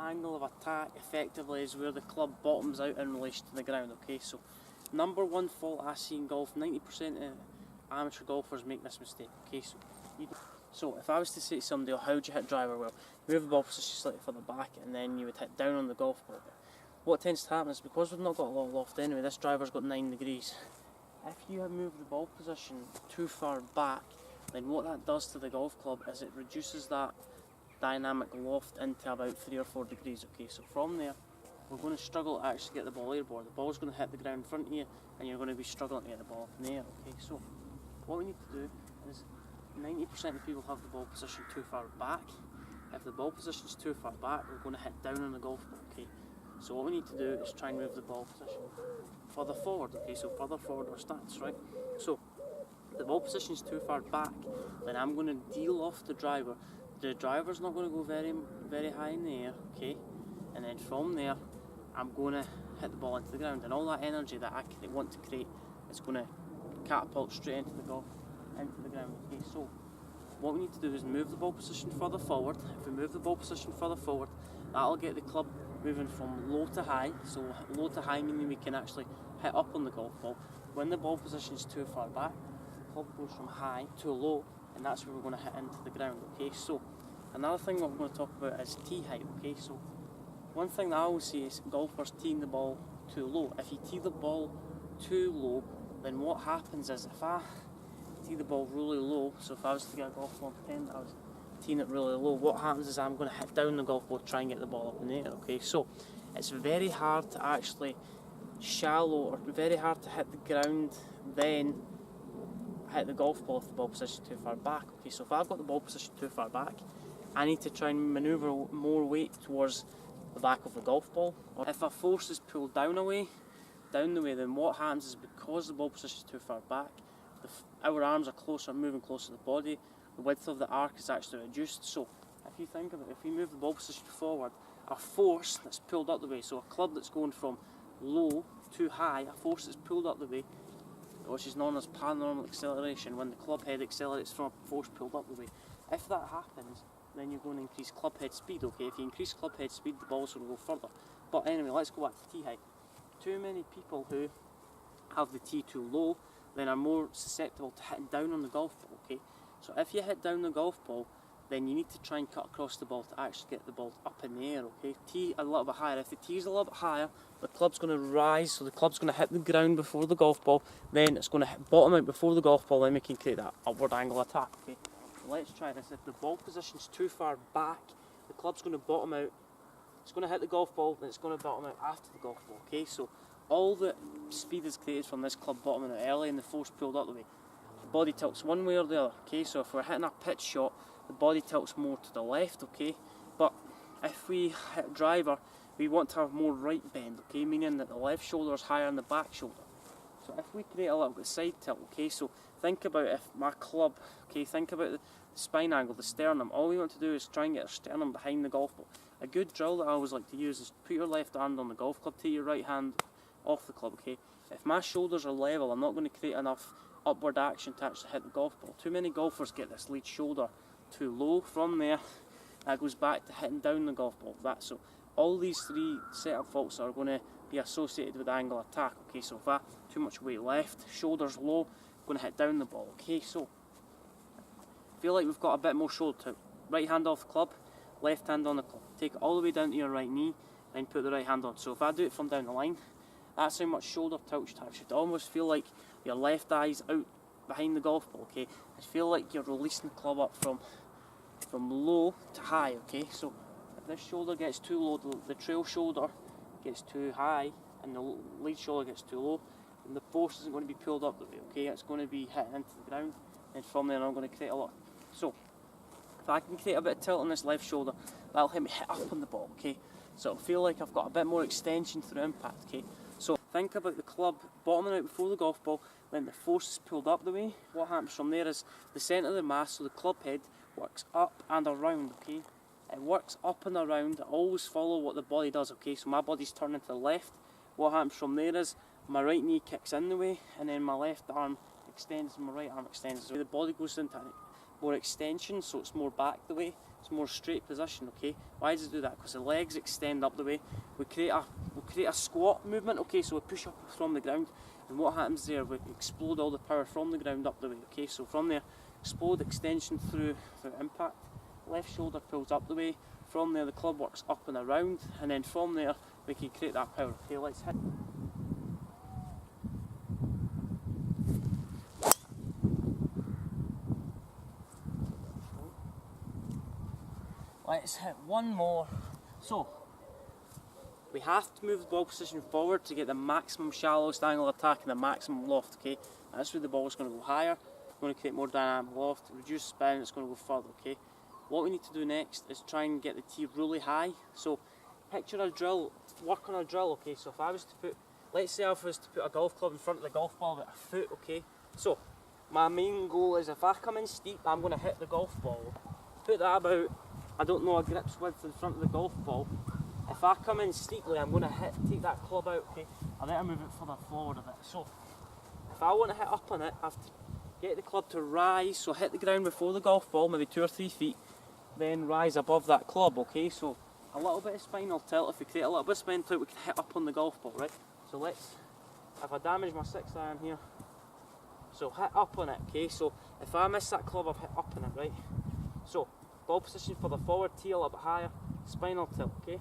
Angle of attack effectively is where the club bottoms out in relation to the ground, okay? So, number one fault I see in golf, 90% of amateur golfers make this mistake, okay? So if I was to say to somebody, oh, how do you hit driver? Well, you move the ball position slightly further back and then you would hit down on the golf ball. What tends to happen is, because we've not got a lot of loft anyway, this driver's got 9 degrees. If you have moved the ball position too far back, then what that does to the golf club is it reduces that dynamic loft into about 3 or 4 degrees, okay? So from there, we're going to struggle to actually get the ball airborne. The ball's going to hit the ground in front of you and you're going to be struggling to get the ball up in the air, okay? So what we need to do is, 90% of people have the ball position too far back. If the ball position is too far back, we're going to hit down on the golf ball, okay? So what we need to do is try and move the ball position further forward, okay? So further forward our stance, right? So if the ball position is too far back, then I'm going to deal off the driver. The driver's not going to go very high in the air, okay? And then from there, I'm going to hit the ball into the ground, and all that energy that I want to create is going to catapult straight into the ground, okay? So what we need to do is move the ball position further forward. If we move the ball position further forward, that'll get the club moving from low to high. So low to high meaning we can actually hit up on the golf ball. When the ball position is too far back, the club goes from high to low, and that's where we're going to hit into the ground, okay? So another thing what we're going to talk about is tee height, okay? So one thing that I always see is golfers teeing the ball too low. If you tee the ball too low, then what happens is, if I tee the ball really low, so if I was to get a golf ball, pretend I was teeing it really low, what happens is I'm going to hit down the golf ball to try and get the ball up in the air, okay? So it's very hard to actually shallow, or very hard to hit the ground, then hit the golf ball if the ball position is too far back, okay? So if I've got the ball position too far back, I need to try and manoeuvre more weight towards the back of the golf ball. Or if a force is pulled down the way, then what happens is, because the ball position is too far back, our arms are moving closer to the body, the width of the arc is actually reduced. So if you think of it, if we move the ball position forward, a force that's pulled up the way, so a club that's going from low to high, a force that's pulled up the way, which is known as paranormal acceleration, when the club head accelerates from a force pulled up the way. If that happens, then you're going to increase club head speed, okay? If you increase club head speed, the ball's going to go further. But anyway, let's go back to tee height. Too many people who have the tee too low then are more susceptible to hitting down on the golf ball, okay? So if you hit down the golf ball, then you need to try and cut across the ball to actually get the ball up in the air, okay? Tee a little bit higher. If the tee is a little bit higher, the club's going to rise, so the club's going to hit the ground before the golf ball, then it's going to bottom out before the golf ball, then we can create that upward angle attack, okay? So let's try this. If the ball position's too far back, the club's going to bottom out, it's going to hit the golf ball, then it's going to bottom out after the golf ball, okay? So all the speed is created from this club bottoming out early and the force pulled up the way. The body tilts one way or the other, okay? So if we're hitting a pitch shot, the body tilts more to the left, okay? But if we hit driver, we want to have more right bend, okay? Meaning that the left shoulder is higher than the back shoulder. So if we create a little bit side tilt, okay? So think about if my club, okay? Think about the spine angle, the sternum. All we want to do is try and get our sternum behind the golf ball. A good drill that I always like to use is put your left hand on the golf club, take your right hand off the club, okay? If my shoulders are level, I'm not going to create enough upward action to actually hit the golf ball. Too many golfers get this lead shoulder too low. From there, that goes back to hitting down the golf ball. So all these three setup faults are going to be associated with angle attack, okay? So if I too much weight left, shoulders low, I'm going to hit down the ball, okay? So feel like we've got a bit more shoulder tilt. Right hand off the club, left hand on the club. Take it all the way down to your right knee, then put the right hand on. So if I do it from down the line, that's how much shoulder tilt you have. You should almost feel like your left eye's out behind the golf ball, okay? I feel like you're releasing the club up from low to high, okay? So if this shoulder gets too low, the trail shoulder gets too high, and the lead shoulder gets too low, then the force isn't going to be pulled up the way, okay? It's going to be hitting into the ground, and from there I'm going to create a lot. So if I can create a bit of tilt on this left shoulder, that'll help me hit up on the ball, okay? So it'll feel like I've got a bit more extension through impact, okay? So think about the club bottoming out before the golf ball, then the force is pulled up the way. What happens from there is the centre of the mass, so the club head, works up and around, okay? It works up and around, always follow what the body does, okay? So my body's turning to the left. What happens from there is my right knee kicks in the way, and then my left arm extends and my right arm extends. So the body goes into more extension, so it's more back the way, it's more straight position, okay? Why does it do that? Because the legs extend up the way. We create a squat movement, okay? So we push up from the ground, and what happens there? We explode all the power from the ground up the way, okay? So from there, explode extension through impact. Left shoulder pulls up the way. From there, the club works up and around, and then from there, we can create that power. Okay, let's hit. Let's hit one more. So, we have to move the ball position forward to get the maximum shallowest angle of attack and the maximum loft, okay? That's where the ball is going to go higher. We're going to create more dynamic loft, reduce spin, it's going to go further, okay? What we need to do next is try and get the tee really high. So, picture a drill, work on a drill, okay? So if I was to put, let's say I was to put a golf club in front of the golf ball about a foot, okay? So, my main goal is if I come in steep, I'm going to hit the golf ball. Put that about, I don't know, a grip's width in front of the golf ball. If I come in steeply, I'm going to take that club out, okay? I then move it further forward a bit. So, if I want to hit up on it, I have to get the club to rise, so hit the ground before the golf ball, maybe 2 or 3 feet, then rise above that club, okay? So, a little bit of spinal tilt, if we create a little bit of spinal tilt, we can hit up on the golf ball, right? So if I damage my 6 iron here, so hit up on it, okay? So, if I miss that club, I've hit up on it, right? So, ball position for the forward tee a little bit higher, spinal tilt, okay?